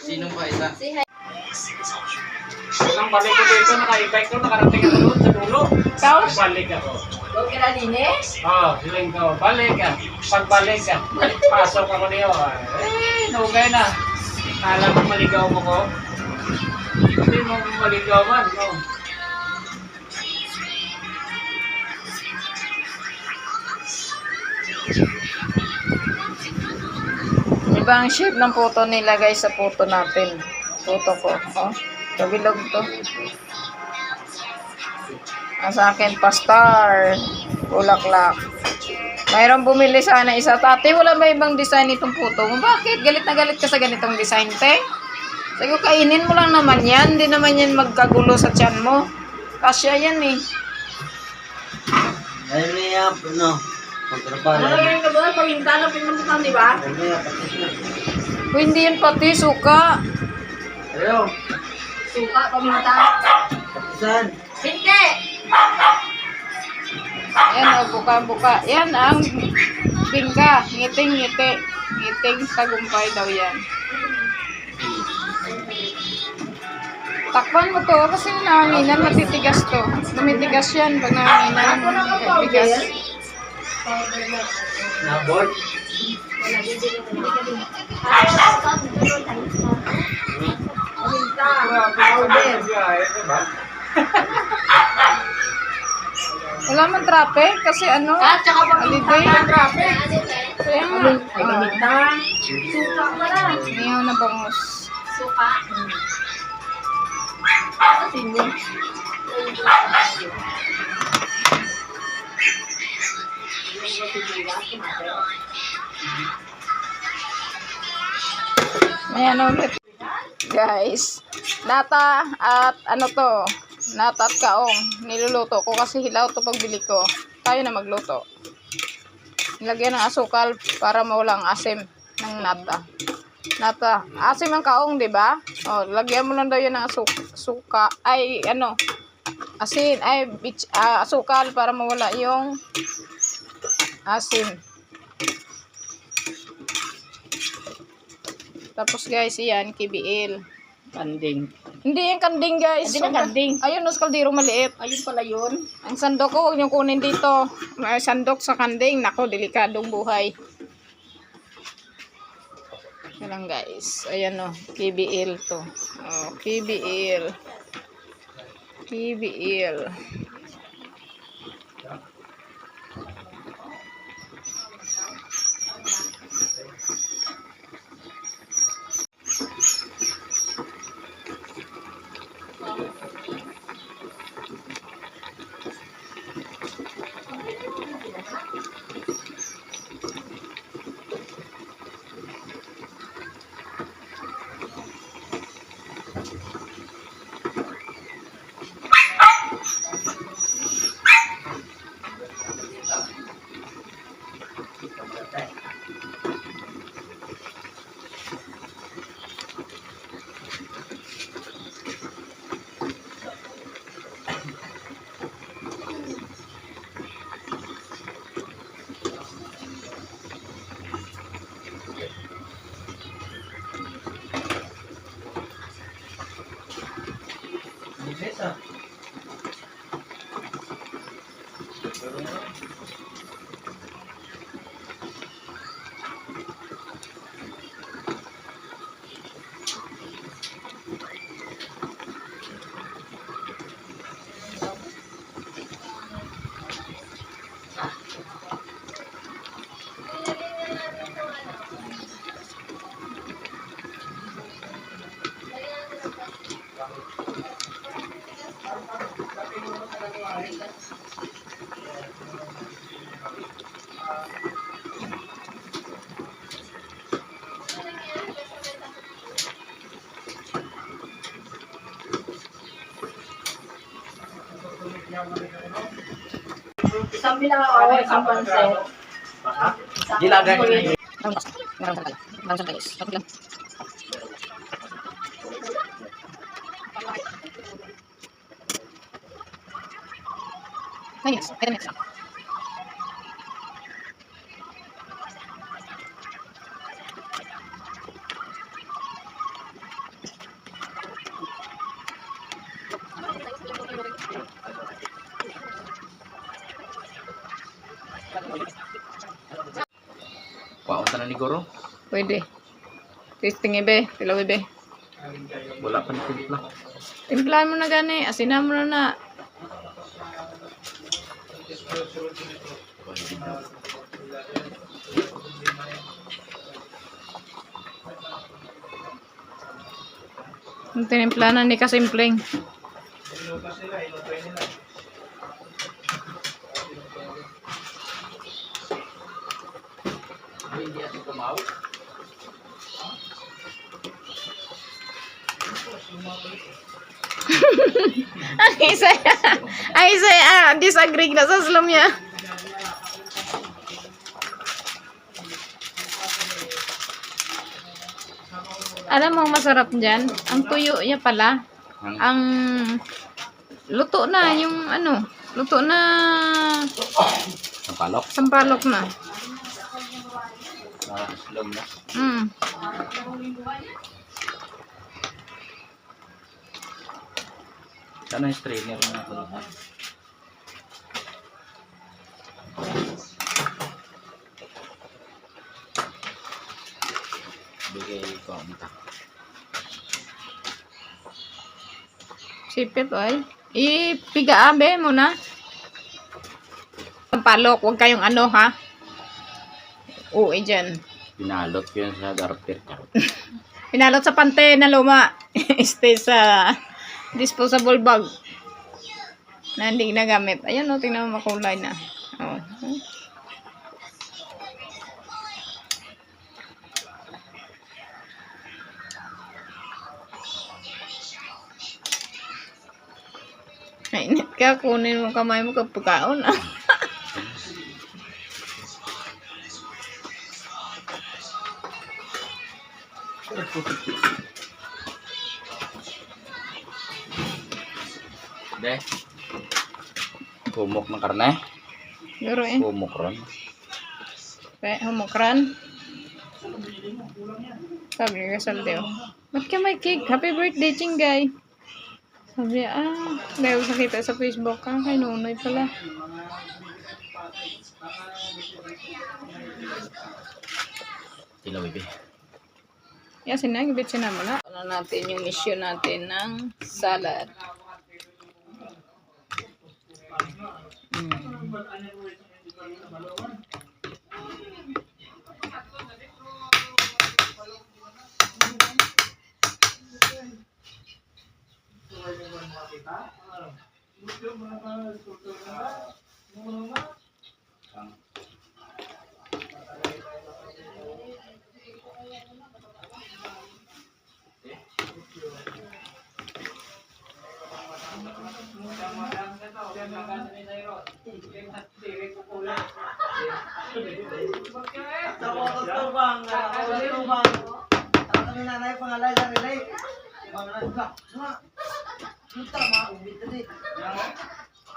Sinong pa isa? Si Hay. Nang balik ko dito, naka-e-bike ko, nakarating ako doon sa dulo. Ikaw? Balik ako. Huwag ka na linis? Oo, siling ko, balik ka. Pagbalik ka, pasok ako niyo. Nugay na. Kala mo maligaw mo ko? Hindi mo maligawan, no? Iba ang shape ng photo nila guys sa photo natin. Photo ko. Oh, kabilog to. Ang sa akin, pastar. Bulaklak. Mayroong bumili sana isa. Tati, wala ba ibang design itong photo mo? Bakit? Galit na galit ka sa ganitong design, te? Sabi ko, kainin mo lang naman yan. Hindi naman yan magkagulo sa tiyan mo. Kasya yan eh. Ayun na yan, no? Pagtrabaho. Ano lang ka ba? Paminta lang pinuntan, di ba? Ayun na yan, patis na. Uy, hindi yan pati, suka. Ayaw. Suka, paminta. Patisan. Hindi! Yan, oh, buka-buka. Yan ang bingka. Ngiting-ngiti. Ngiting tagumpay daw yan. Takpan mo to kasi nanganginan, matitigas to. Lumitigas yan pag nanganginan. Bigas. Nabot. Paminta. Powder. Diba? Wala man traffic kasi ano, At saka paminta holiday. ng traffic. Kaya nga. Ay, paminta. Suka pa lang. Niyaw na bangus. Suka. Sino? Ayan ulit. Guys, nata at ano to, nata at kaong. Niluluto ko kasi hilaw to pagbili ko. Tayo na magluto. Nilagyan ng asukal para mawala ang asim ng nata. Nata, asim ang kaong, di ba? Oh, lagyan mo lang daw yan ng suka. Ay, ano, asin, ay, asukal para mawala yung asim. Tapos guys, yan, KBL. Kanding. Hindi yung kanding guys. Hindi na kanding. Ayun, no, kaldero maliit. Ayun pala yun. Ang sandok ko, huwag niyong kunin dito. May sandok sa kanding. Nako, delikadong buhay. Yan lang guys. Ayan o, KBL to. Oh, KBL. KBL. Bisesa. Isang bilang ako, isang pansit. Gilagan ko na. ni Goro. Pwede. Testing ibe. Tilaw ibe. Wala pa ni timpla. Timplahan mo na gani. Asinan mo na. Ang tinimplahan ni kasimpleng. Hindi ato kumaw. Ang isa disagree na sa slum niya. Alam mo ang masarap dyan? Ang tuyo niya pala. Ang luto na yung ano. Luto na Sampalok. sampalok na. Slum na. Sana yung strainer na ito. Bigay ko ang ita. Sipit ay. Ipigaabe mo na. Sampalok. Huwag kayong ano ha. Oo, dyan. Pinalot ko yun sa darper. Pinalot sa pante na luma. Stay sa disposable bag. Na hindi nagamit. Ayan o, tingnan mo makulay na. Oh. Mainit ka, kunin mo kamay mo kapagkaon. De. Humok ng karne. Garo eh. Humok ron. Humokran. Sabi ka Saldeo. Ba't ka may cake? Happy birthday, Chingay. Sabi dahil sa kita sa Facebook ka. Kay Nunoy pala. Tilaw ibe. Yasin na, gibit sinama na. Ano natin yung mission natin ng salad.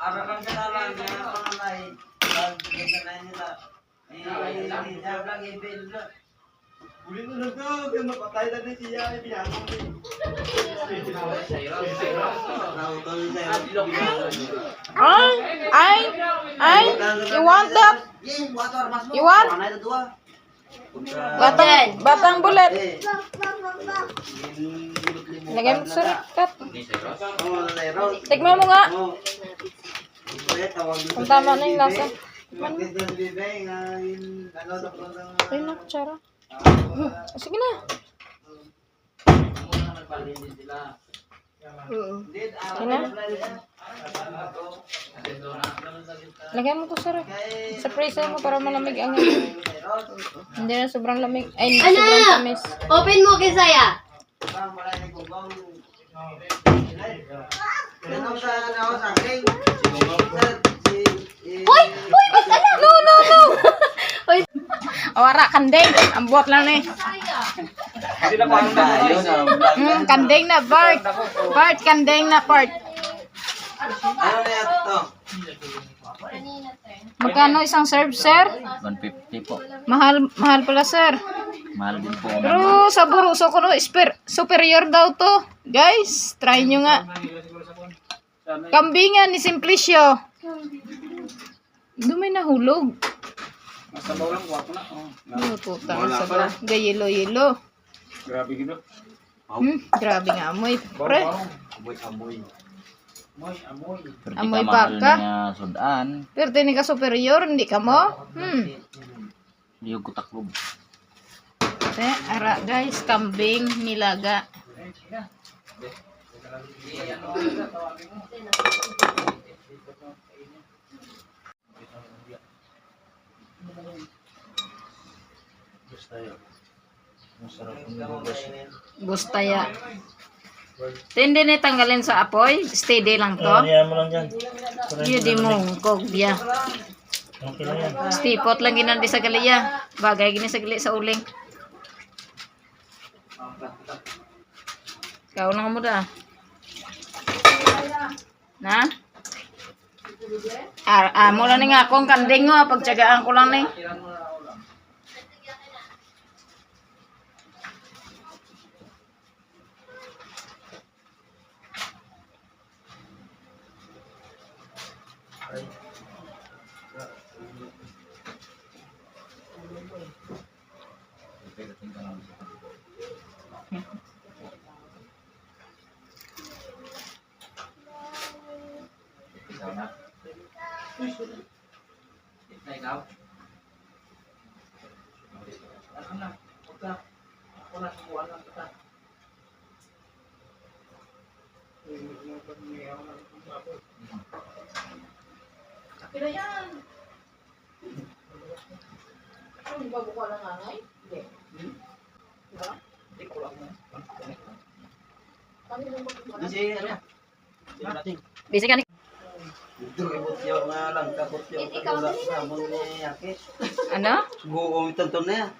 Arakan ka na lang yung pangalay. Pag-ganda na nila. Jab lang i-build na. Uli mo na ito. Kaya mapatay na din siya. Ibinanong din. Ay, you want that? You want? Batang bullet. Lagay mo sa rikat. Tikman mo nga. Kung tama na yung lasa. Ay, nakutsara. Sige na. Sige na. Lagay mo to sa ref. Sa freezer mo para malamig ang hindi na sobrang lamig. Ay, hindi sobrang tamis. Open mo kay Saya. Hoy! Hoy! Ano? No, no, no! Hoy! Awara, kandeng. Ang buhat lang eh. Kandeng na, Bart. Bart, kandeng na, Bart. Ano na yan ito? Magkano isang serve, sir? 150 po. Mahal pala, sir. Mahal din po. Pero sa buruso ko no, superior daw to. Guys, try nyo nga. Kambingan ni Simplicio. Dumi na hulog. Masabaw lang, wako na. Oh, Puta Wala sa pa. ba. Gayelo-yelo. grabe gino. Grabe nga amoy, pre. Amoy. Amoy. Amoy baka. Sudan. Pero tini ka superior, hindi ka mo? Hindi ko taklob. Ara guys, kambing nilaga. Bustaya. Hindi ni tanggalin sa apoy, steady lang to. mo lang dyan. Hindi mo kogya. Okay lang yan. Stipot lang ginandi sa galiya. Bagay gini sa gali sa uling. Kau na mo da. Na? Amo lang ni nga akong kanding mo, pagtsagaan ko lang ni. Kira yan. Ano ba buka lang angay? Hindi. Diba? Hindi ko lang. Busy ka ni. Ito ibot yaw nga lang kapot yaw katulak sa amon ni Akis. Ano? Buong itonton na yan.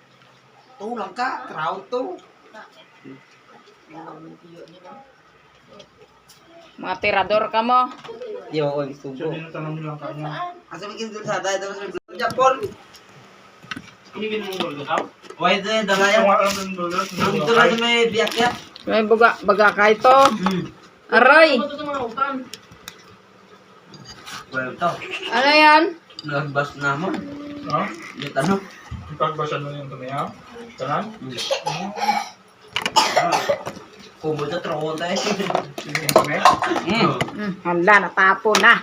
Tulang ka, crowd to. Mga tirador ka mo. Yo, oy, subo. Tanong lang kanya. Asa bikin dul sa dai terus Japon. Ini mo gol daw? Why the dalaya? Ang ito lang may biyak ya. May baga ka ito. Aray! Well, to. Ano yan? Nagbas na mo. Ha? Dito ano? Ipagbasa mo yung tumiyaw? Tanan? Kubo sa trawon tayo. Sige kami. Hala, natapo na.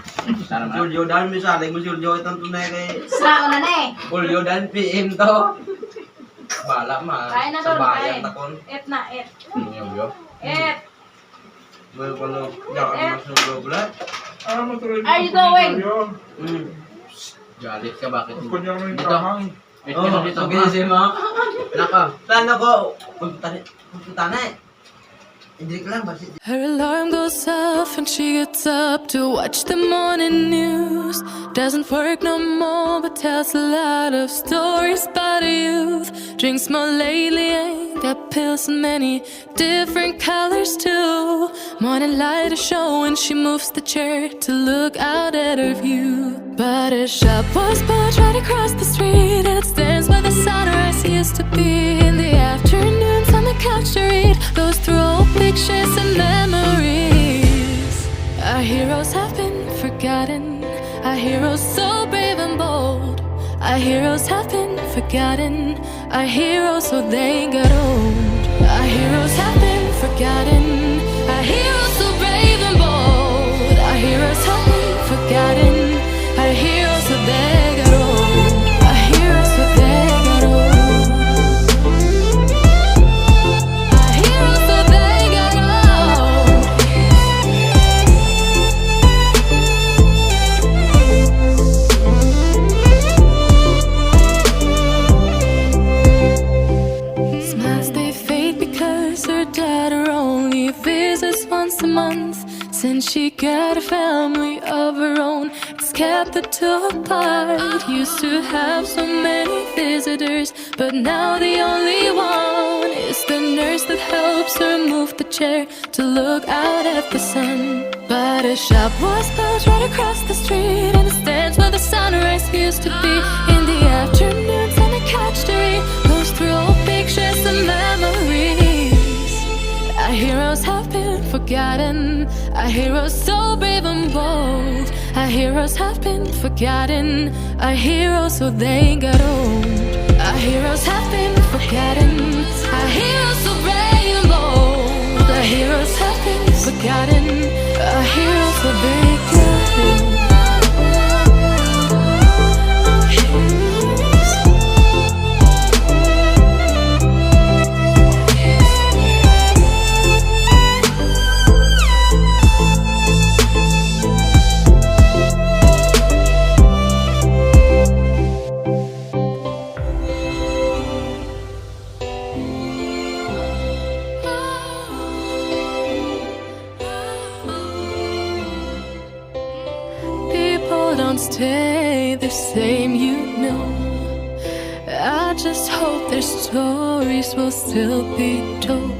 Julio dan misalnya mo Julio itong tunay kay Sa na eh. Julio dan PM to. Bala ma. Kain na Sa doon, bayan kain. takon. Et na, et. Yo. Et. Well, kalau jangan masuk dua bulan. Ah, matuloy. Are you going? Galit ka, bakit? Kung niya may Dito. tamang. Oh, okay sih ma. Naka. Sana ko punta na eh. Hindi ko lang basi. Her alarm goes off and she gets up to watch the morning news. Doesn't work no more but tells a lot of stories about her youth. Drinks more lately, ain't got pills in many different colors too. Morning light is showing, she moves the chair to look out at her view. But her shop was built right across the street, and it stands where the sunrise used to be. In the afternoons on the couch to read, goes through old pictures and memories. Our heroes have been forgotten, our heroes so brave and bold. Our heroes have been forgotten, our heroes so they got old. Our heroes have been forgotten, our heroes so brave and bold. Our heroes have been forgotten, our heroes so they got old. Our heroes so they got old. Our heroes so they got old. Smiles they fade because her dad only visits once a month. Since she got a family of her own, it's kept the two apart. Used to have so many visitors, but now the only one is the nurse that helps her move the chair to look out at the sun. But her shop was built right across the street, and it stands where the sunrise used to be. In the afternoons on the couch to read, goes through old pictures and memories. Our heroes have been forgotten, forgotten. Our heroes so brave and bold. Our heroes have been forgotten. Our heroes so they got old. Our heroes have been forgotten. Our heroes so brave and bold. Our heroes have been forgotten. Our heroes so they got old. People don't stay the same, you know. I just hope their stories will still be told.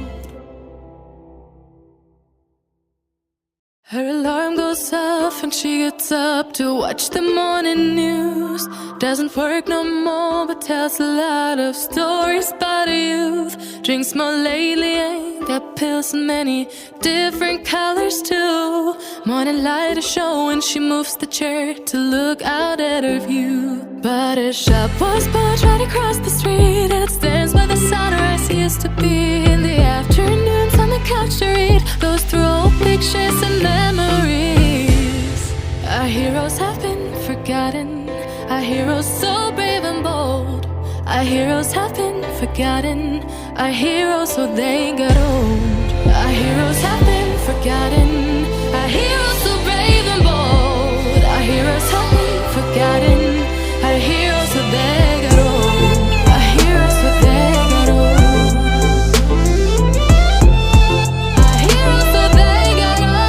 Her alarm goes off and she gets up to watch the morning news. Doesn't work no more but tells a lot of stories about her youth. Drinks more lately, ain't got pills in many different colors too. Morning light is showing, she moves the chair to look out at her view. But her shop was built right across the street, and it stands where the sunrise used to be. In the afternoons on the couch to read, goes through old pictures and memories. Our heroes have been forgotten. Our heroes so brave and bold. Our heroes have been forgotten. Our heroes so they got old. Our heroes have been forgotten. Our heroes so brave and bold. Our heroes have been forgotten. Our heroes so they got old. Our heroes so they got old. Our heroes so they got old.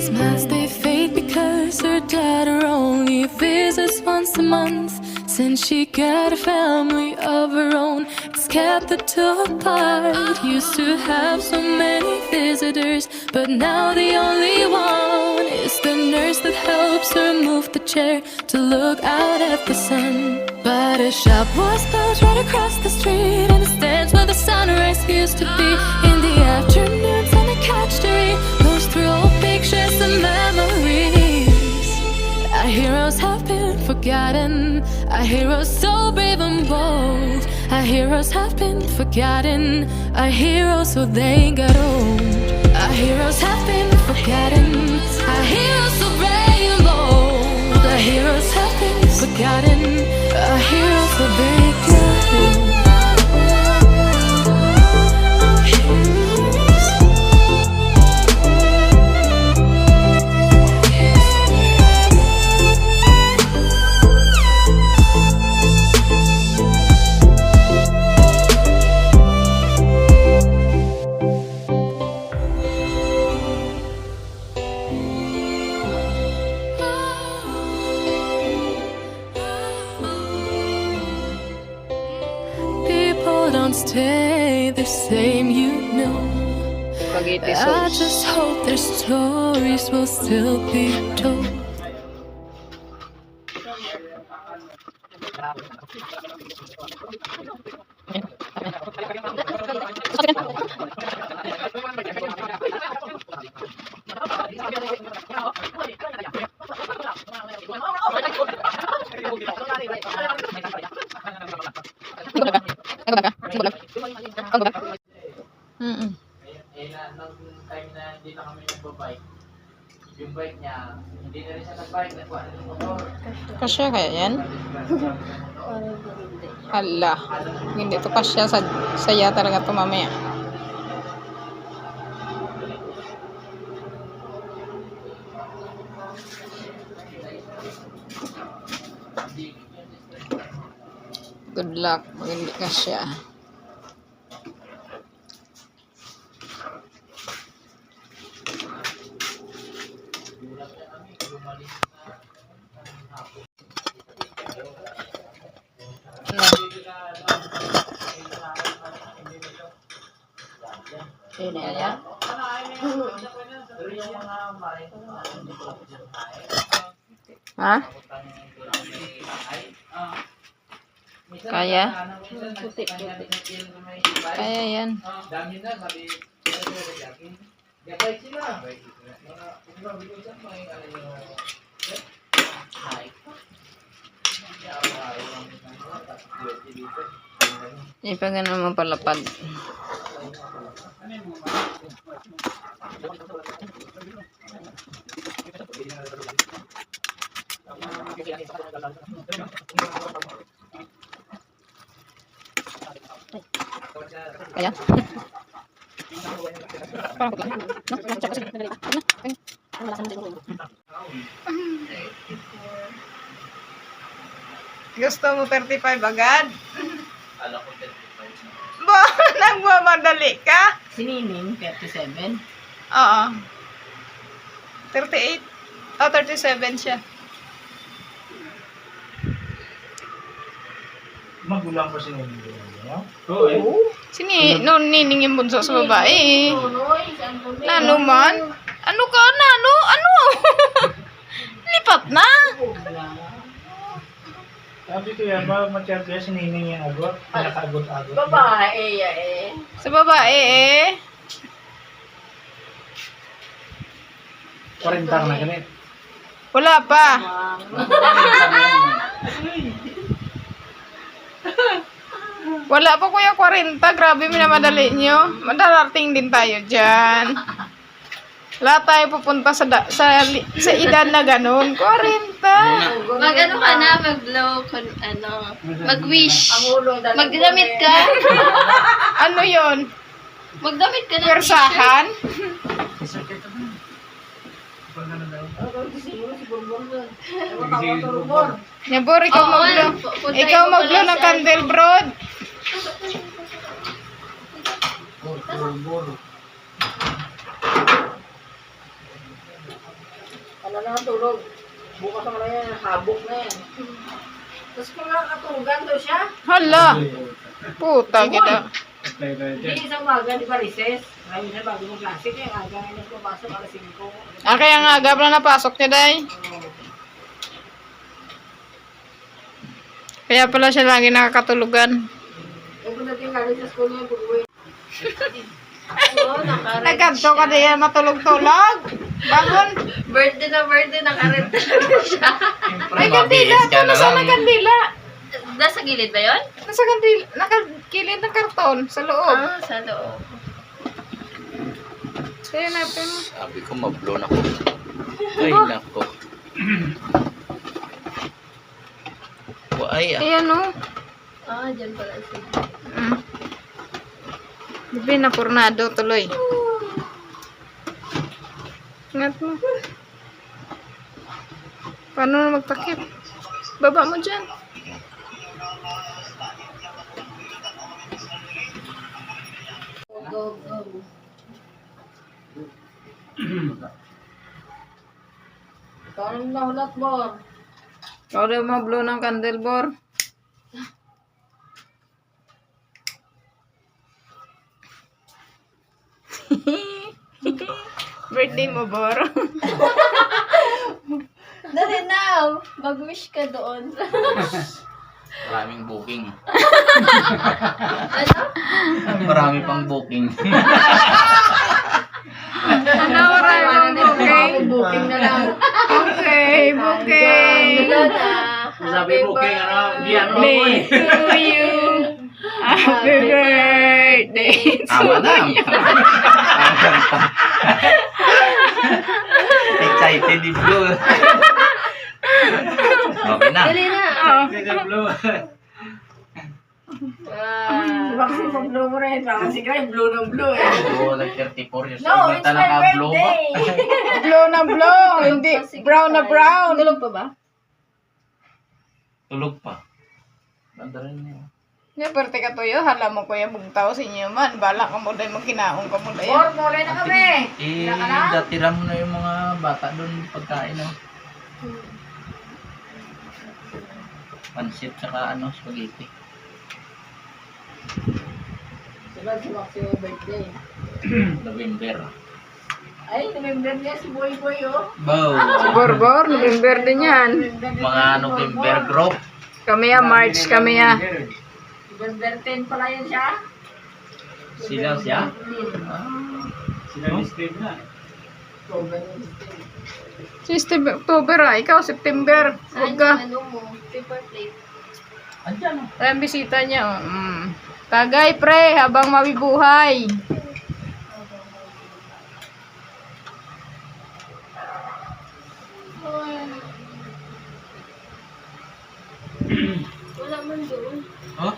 Smiles they fade because her daughter only visits once a month. Since she got a family of her own, it's kept the two apart. Used to have so many visitors, but now the only one is the nurse that helps her move the chair to look out at the sun. But her shop was built right across the street, and it stands where the sunrise used to be. In the afternoons on the couch to read, goes through old pictures and memories. Our heroes have been forgotten. Our heroes so brave and bold. Our heroes have been forgotten. Our heroes so they got old. Our heroes have been forgotten. Our heroes so brave and bold. Our heroes have been forgotten. Our heroes so they got old. People don't stay the same, you know. Spaghetti I sauce. just hope their stories will still be told. Mm-mm. Nung time na hindi na kami nagbabike, yung bike niya, hindi na rin siya nagbike, nagkuha na ng motor. Kasya kaya yan? Hala. Hindi to kasya. Saya talaga to mamaya. Good luck. Pag hindi kasya. Yun na yan. Ha? Kaya? Kaya yan. Dami na, sabi. Gabay sila. Hindi pa ganun mapalapad. Ayan. Gusto mo 35 agad? Alam ko 35. Ba, nagmamadali ka? Si Nining, 37. Oo. 38. Oh, 37 siya. Magulang pa si Nining. Oo eh. No, nining yung bunso sa babae. Nano man? Ano ka? Nano? Ano? Lipat na? Sabi ko yan, mag-chat si Nining yung agot. Pinakagot-agot. Babae, eh. Sa babae eh. 40 na ganit. Wala pa. Wala pa kuya 40. Grabe minamadali nyo. Madarating din tayo dyan. Lahat tayo pupunta sa edad na ganun. 40. Mag-ano ka na, mag-blow, mag-wish. Magdamit ka. Ano yon? Magdamit ka na. Persahan? Nyabor, ikaw Oo, mag-blow. punta Ikaw ko mag-blow pala ng sa- candle, brod. Ano na tulog? Bukas naman na yan, habok na yan. Tapos kung nakakatulogan daw siya, Hala. Puta kita. hindi isang umaga, di ba recess? Ngayon siya bago ng klase, kaya aga ngayon nagpapasok, alas 5. Kaya nga agad na napasok niya, day. Kaya pala siya lagi nakakatulugan. Eh, kung dating galing sa school niya, pag-uwi. Oo, nakaret. Nagkanto ka diyan matulog-tulog. Bangon. Birthday na birthday, nakaret talaga siya. May kandila. Ito, nasa na kandila? Nasa gilid ba yun? Nasa kandila. Nakakilid ng karton sa loob. Ah, sa loob. Kaya natin. Sabi ko, mablow na ko. Ay, nako. Ay, Ayan o. Ah, dyan pala siya. Bibi na pornado tuloy. Ingat mo. Paano na magtakip? Baba mo dyan. Go, go. Paano nahulat mo? Ikaw rin mag-blow ng candle bor. Birthday mo, bor. Dali na! Mag-wish ka doon. maraming booking. Ano? Marami pang booking. Ano, maraming booking? Booking na lang. Okay, booking. Wala na. Sabi mo, kaya ano, di ano ako Birthday eh. to you. Happy birthday to Tama na. you. Excited di bro. Okay na. Dali na. Kaya blow. Bakit mag-blow mo rin? Parang si Gray, blue ng blue eh. Oo, nag-34 years No, old. it's Basta my naka-blow ba? birthday! Blow na blow. Hindi, brown na brown. Tulog pa ba? Tulog pa. Ganda rin niya. Nga, perte ka tuyo. Hala mo kuya, bugtaw sa inyo man. Bala ka mo dahil magkinaong ka mo dahil. Or, mole na kami! Eh, Wala ka na? datira mo na yung mga bata doon pagkain, no? Pansit saka ano, spaghetti. Diba si Maximo birthday? November. Ay, November niya si Boy Boy, oh. Bow. Si Borbor, November din yan. Mga November group. Kami ya, March kami ya. November 10 pala yan siya. Sila siya? Sila ni Steve na. Si Steve, October ah. Ikaw, September. Huwag ka. Ano mo? Paper plate. Andyan. Ayan, bisita niya. Oh. Tagay, pre, habang mabibuhay. Wala man doon. Oh?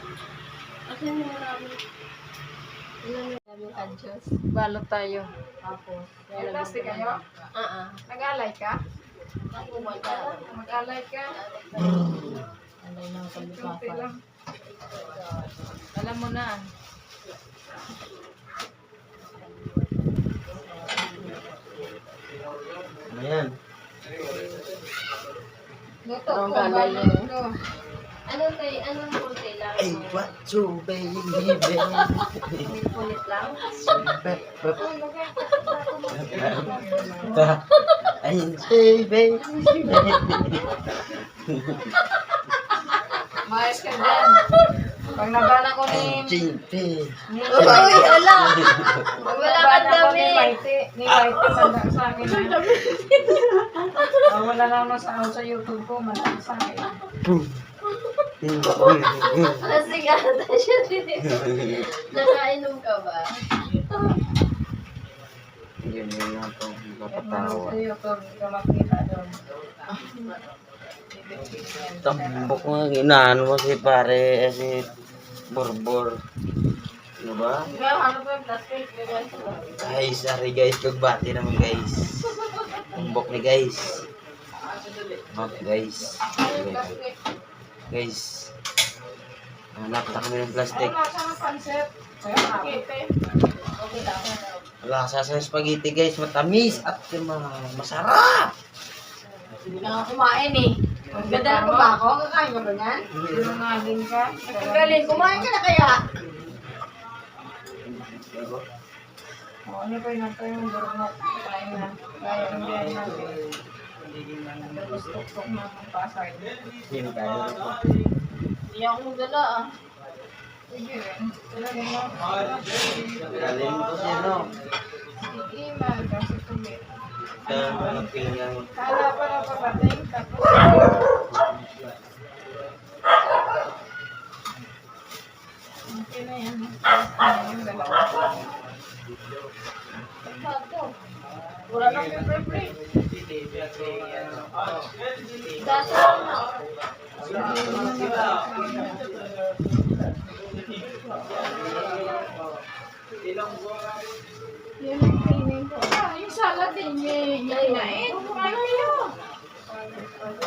Asan yung marami? Wala na yung kadyos. Balot tayo. Tapos, Plastic kayo? Nag-alay ka? Ako magkala. Mag-alay ka? Ano lang sa Kunti lang. Alam mo na. Ayan. Luto Anong ko. kalay Balot yun? ko. Anong konti lang? Ay, what you baby, Punit lang? Ayun, baby. Maayos ka dyan. Pag nabana ko ni... Chinti. Uy, wala! Pag Wala nabana kang ko ni damit. Maite, manda sa akin na. Wala na sa sa YouTube ko, manda sa akin. Kasi gata siya din. Nakainom ka ba? Yun na ito. Ano sa YouTube, hindi ka makita doon. Tambok nga, inaano mo si pare, si Borbor. Ano ba? Ikaw, ano ba yung plastic? Guys, sorry guys, pagbati naman guys. Tambok ni guys. Guys. Guys. Hanap na kami ng plastic. Wala sa pansit. Makita eh. Lasa sa spaghetti guys, matamis at masarap. Hindi ka nga kumain eh. Ganda na ba ako? Kakain ka ba yan? Sinungaling ka. Ang galing, kumain ka na kaya? O, ano pa yun natin yung burnok. Kain na. Kaya ang biyahe natin. Tapos tuktok na ang pasay. Hindi tayo. Hindi ako magdala ah. Sige rin. Talaga mo. Galing mo siya, no? Sige, mahal kasi tumi. Pinang. Kala pa na papating. Tapos. Okay na yan. Yung dalawa. Wala nang paper plate. Dati Yan ang training ko. Ah, yung salad din niya. Kinain. Kumain kayo.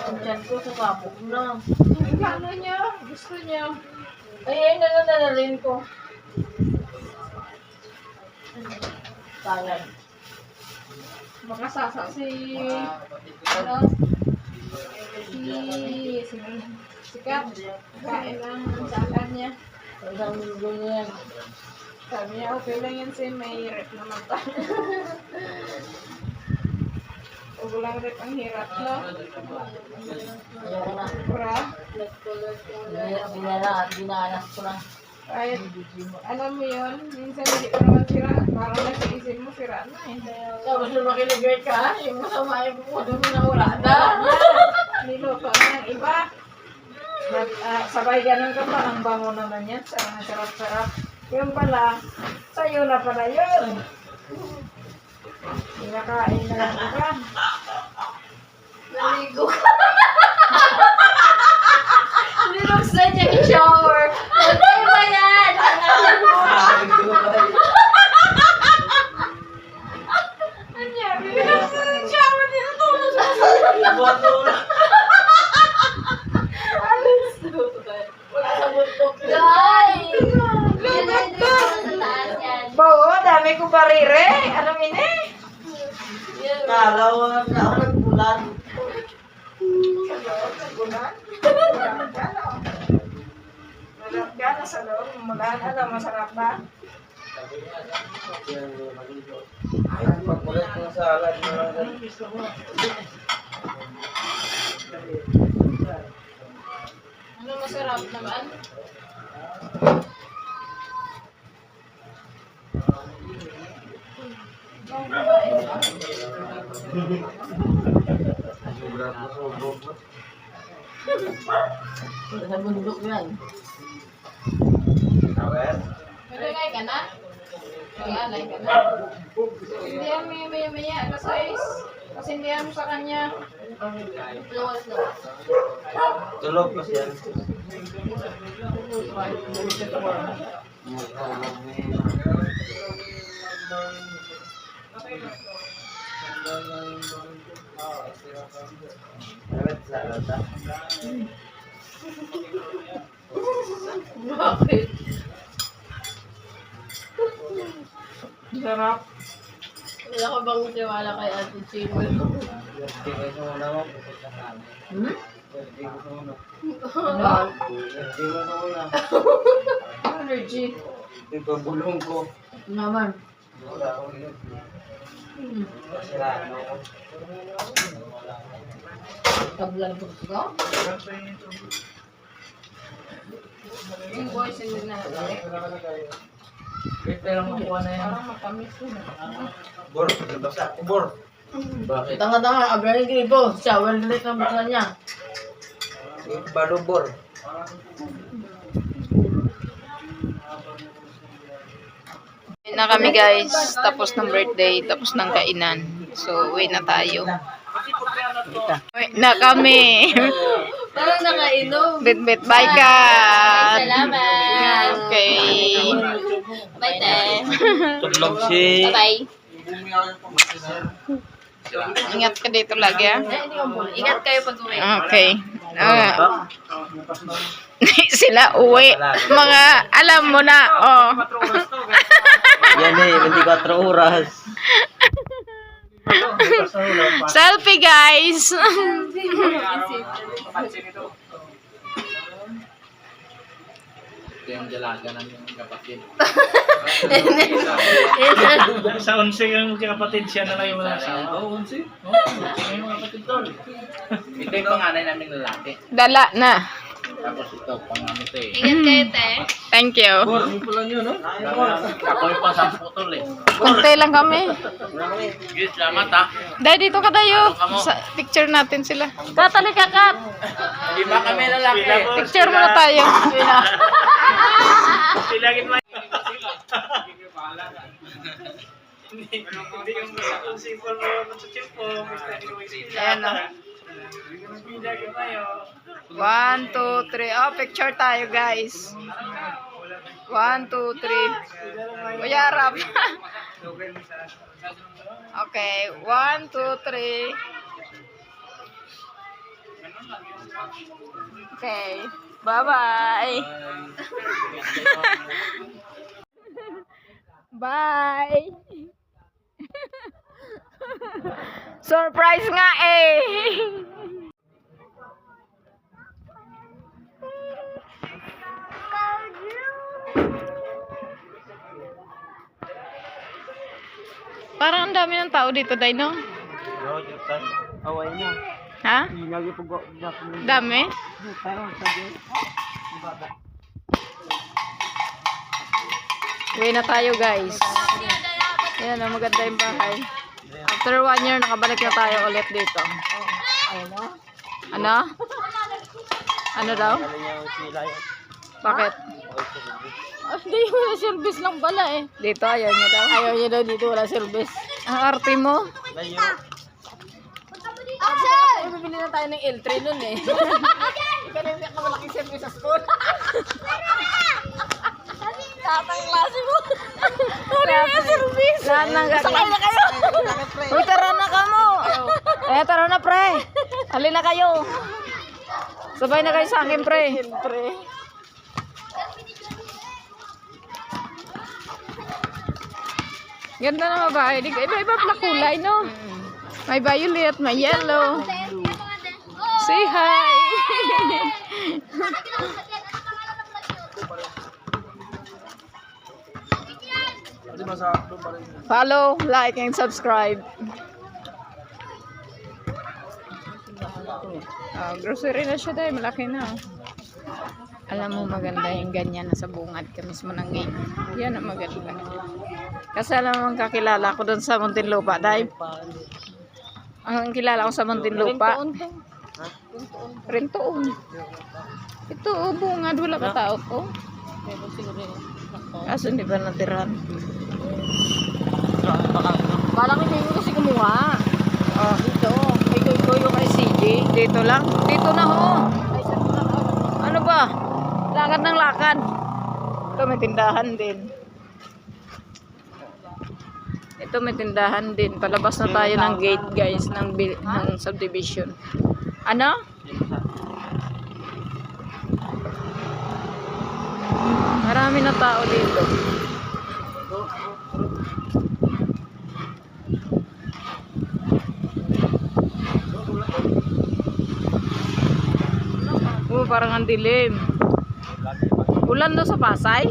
Ang tiyan ko sa kapok na. Yung gano niya. Gusto niya. Ay, nananarin ko. Salad. Baka sasa si... Ano? Si Kat. Kain ang salad niya. Isang linggo na yan. Sabi niya, okay lang yan si may rep naman tayo. Huwag lang rep ang hirap, no? Ayoko na. Pura. Binanas ko na. Kahit, alam mo yun, minsan hindi ko naman sira. Parang nasa isip mo, sira na eh. Tapos nung makiligay ka, yung masama yung puto mo na wala na. Niluto na ng iba. Sabay ganun ka pa, ang bango naman yan. Sarap-sarap. Yung pala, sa'yo na pala yun. Pinakain na lang iba. naligo ka. Niluksan niya yung shower. Okay ba yan? Anyari, niluksan ng shower nila. Wala sa buntok. Guys! Lugat ka. Sa taas yan. Bao, dami ko barire. Alam ini. Kalaw na ako nagbulan. Sa loob, nagulan. Malam ka, no? Malam ka na sa loob. Magulan, ano, masarap ba? Ay, pagkulit ng salad na lang ganun. Ano masarap naman? Sobrang sobrang. Sa bundok yan. Awet. Magagay ka na? Mag-alay ka na? Hindi yan maya-maya. Alas 6. Kasi hindi yan mo sa kanya. Lawas na. Tulog pa siya. Awet salad ah. Bakit? Sarap. Wala ka bang tiwala kay Ate Chino? Tingnan mo muna mo. Hmm? Tingnan mo muna. Ano? Tingnan mo muna. Energy. Ipabulong ko. Naman. Wala akong yun. Masiraan ako. Tablan po ko. Yung boys hindi na. Pero makuha na yan. Parang matamis yun. Bor, nabasa ako, Bor. Bakit? Tanga-tanga, abray gripo. Shower direct ang buksan niya. Balo, Bor. Na kami guys, tapos ng birthday, tapos ng kainan. So, uwi na tayo. Uwi na kami. Parang nakainom. Bit-bit, bye ka. Salamat. Okay. Bye, te. Tulog si... Bye-bye. Ingat ka dito lagi ah. Ingat kayo pag uwi. Okay. Sila uwi. Mga, alam mo na, oh. Yan eh, 24 oras. Selfie guys. Ito yung dalaga namin yung kapatid. Sa 11 yung kapatid siya na lang yung walang asawa. Oo, 11. Yung mga kapatid to. Ito yung panganay namin lalaki. Dala na. Tapos ito, panganay ito eh. Ingat kayo, te. Thank you. Ako yung pasampo tol eh. Kunti lang kami. Sige, salamat ha. Dahil dito ka tayo. Sa picture natin sila. Katali ka, Kat. Di ba kami lalaki? Picture muna tayo. Silagin mo. Hindi yung simple mo sa chimpo. Ayan o. 1, 2, 3. Oh, picture tayo guys. 1, 2, 3. Uyarap. Okay. 1, 2, 3. Okay. Bye-bye. Bye. Surprise nga eh. Parang ang dami ng tao dito, Dino. Away na. Ha? Lagi po ko. Dami? Uwi na tayo, guys. Ayan, maganda yung bahay. After 1 year, nakabalik na tayo ulit dito. Ano? Ano daw? Bakit? Hindi, wala service lang pala eh. Dito, ayaw niya daw. Ayaw niya daw dito, wala service. Ang arte mo. Ay, bibili na tayo ng L3 nun eh. Ikaw na yung malaking service sa school. Tatang klase mo. Wala na service. Lahat ng Sakay na kayo. Uy, tara na ka mo. Tara na, pre. Hali na kayo. Sabay na kayo sa akin, pre. Siyempre. Ganda na babae. Iba-iba pala kulay, no? May violet, may yellow. Say hi. Follow, like, and subscribe. Grocery na siya dahil malaki na. Alam mo maganda yung ganyan nasa bungad ka mismo ng gate. Yan ang maganda. Kasi alam mo kakilala ko doon sa Muntinlupa dahil ang kilala ko sa Muntinlupa. Rentoon. Ito bungad wala ka tao to. Kaso hindi ba natiran? Parang hindi ko kasi kumuha. Oh, Dito. May goy-goy kay CJ. dito lang. Dito na ho. Ay, saan ko na Ano ba? Lakad ng lakad. Ito may tindahan din. Ito may tindahan din. Palabas na tayo ng gate guys ng subdivision. Ano? Marami na tao dito. Oh, parang ang dilim. Ulan doon sa Pasay.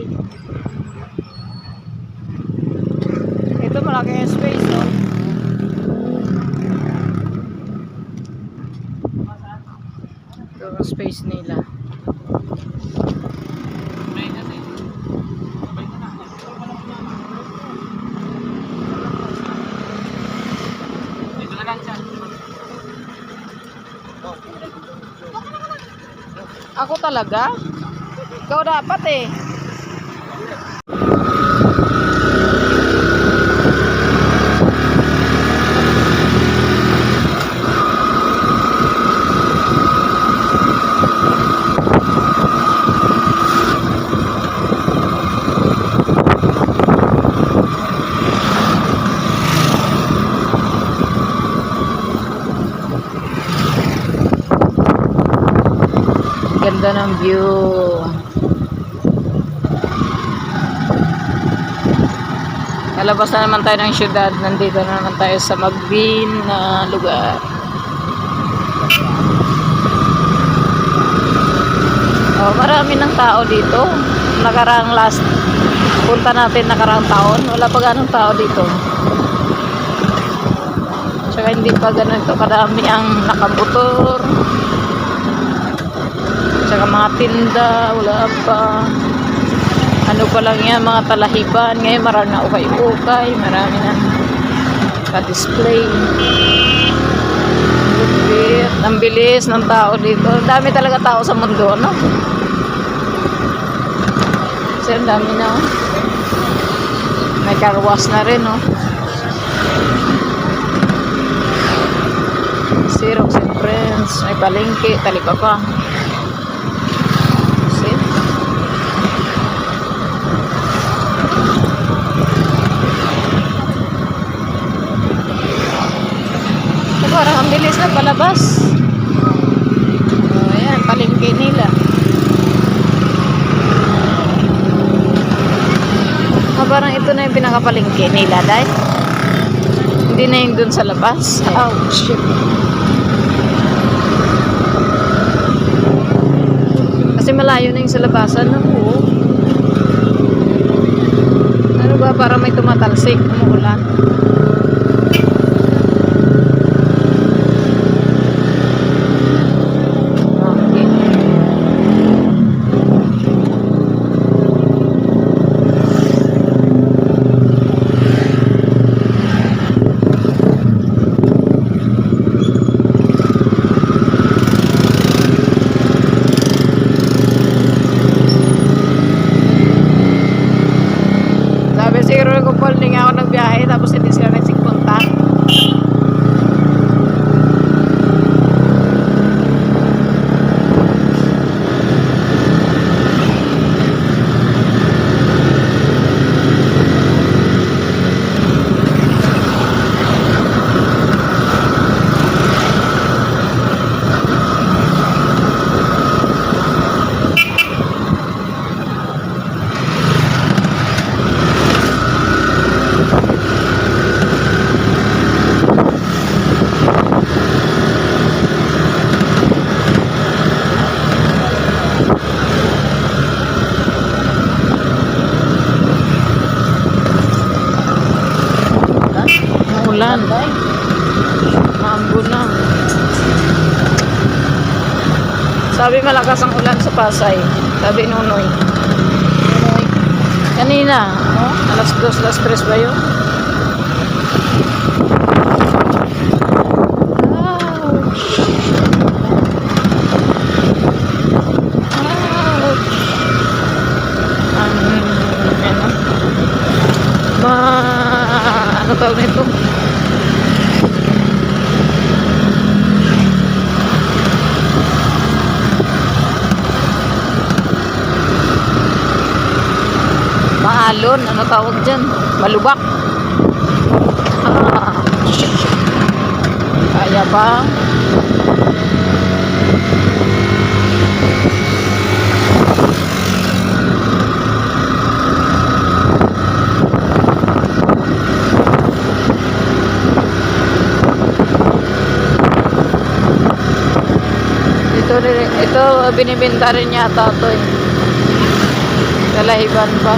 Ito malaki yung space, no? Ito ang space nila. Dito na lang siya. Ako talaga? Ikaw dapat eh. Ganda ng view. Kalabas na naman tayo ng syudad. Nandito na naman tayo sa Magbin na lugar. Oh, marami ng tao dito. Nakaraang last punta natin nakaraang taon. Wala pa ganong tao dito. Tsaka hindi pa ganito kadami ang nakamotor. Tsaka mga tinda, wala pa. Ano pa lang yan, mga talahiban. Ngayon marami na ukay-ukay, marami na ka-display. Ang bilis ng tao dito. Dami talaga tao sa mundo, no? Kasi ang dami na, oh. May carwash na rin, oh. Xerox and Friends, may palengke, talipapa. Parang ang bilis na palabas. Oh, ayan, palengke nila. Parang ito na yung pinakapalengke nila, dahil hindi na yung dun sa labas. Oh, shit. Kasi malayo na yung sa labasan. Oh. Ano ba, parang may tumatalsik, umuulan. Siguro ko Paul, hindi nga ako nagbiyahe tapos hindi sila nagsikip. Sabi malakas ang ulan sa Pasay. Sabi Nunoy. Kanina, ano? Alas 2, alas 3 ba yun? Ano tawag nito? Maalon, ano tawag dyan? Malubak. Kaya ba? Ito binibenta rin yata ito eh. Kalahiban pa.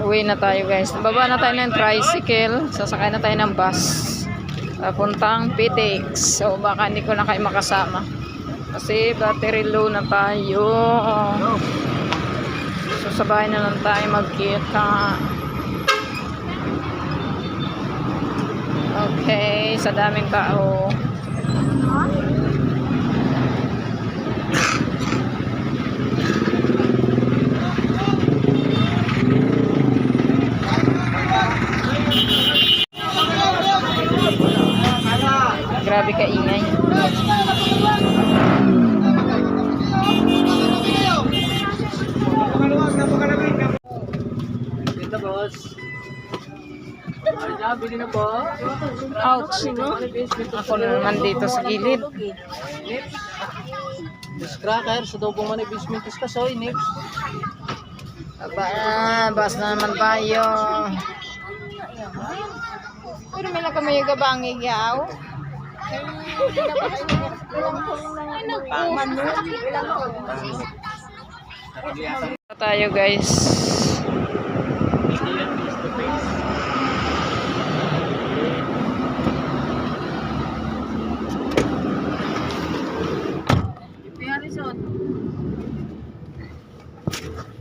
Uwi na tayo guys. Baba na tayo ng tricycle. Sasakay na tayo ng bus. Papuntang PTX. So baka hindi ko na kayo makasama. Kasi battery low na tayo. So sa bahay na lang tayo magkita. Okay. Sa daming tao. Grabe ka ingay. Dito, boss. Ay, bili na po. Ouch. Ako na naman dito sa gilid. Fish cracker, sa dobong man ibismintis ka, soy, nips. Aba, bas na naman tayo. Pero may nakamayag bang igaw? Tayo guys.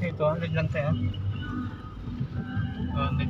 Ito, 100 lang tayo. 100.